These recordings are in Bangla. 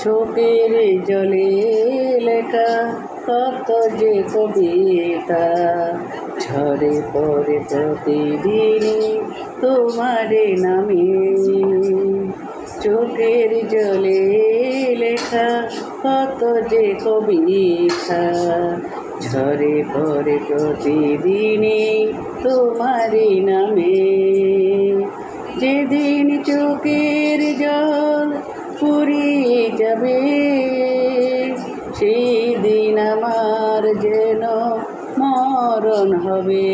চোখের জলে লেখা কত যে কবিতা, ঝরে পড়ে প্রতিদিনই তোমার নামে। চোখের জলে লেখা কত যে কবিতা, ঝরে পড়ে প্রতিদিনই তোমার নামে। যেদিন চোখের জল ফুরিয়ে যাবে, সেই দিন আমার যেন মরণ হবে।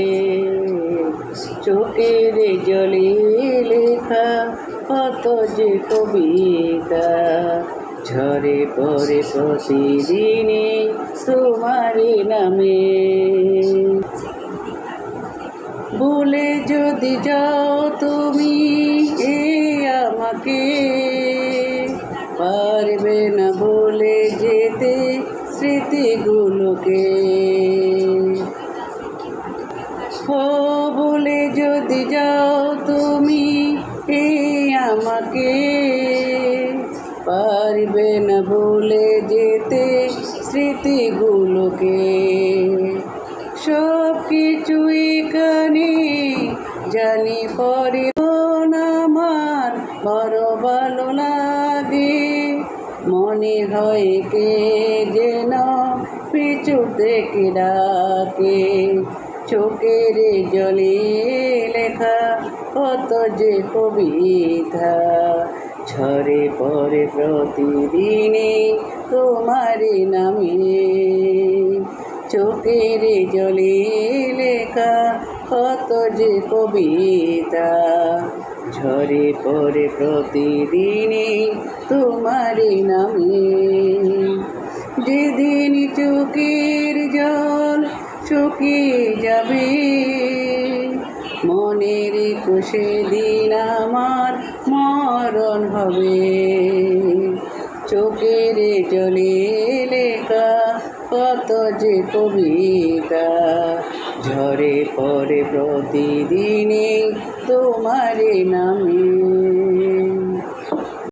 চোখের জলে লেখা কত যে কবিতা, ঝরে পড়ে প্রতিদিনই তোমার নামে। ভুলে যদি যাও তুমি আমাকে, পারবে না ভুলে যেতে স্মৃতিগুলোকে। ও ভুলে যদি যাও তুমি আমাকে, পারবে না ভুলে যেতে স্মৃতিগুলোকে। সব কিছু এখানে জানি পরে আমার বড় ভালো লাগে, মনে হয় কে যেন পিছু থেকে ডাকে। চোখের জলে লেখা কত যে কবিতা, ঝরে পড়ে প্রতিদিনই তোমার নামে। চোখের জলে লেখা কত যে কবিতা, ঝরে পড়ে প্রতিদিনই তোমার নামে। যেদিন চোখের জল শুকিয়ে যাবে, মনের সেদিন আমার মরণ হবে। চোখের জলে লেখা কত যে কবিতা, ঝরে পড়ে প্রতিদিনই তোমার নামে।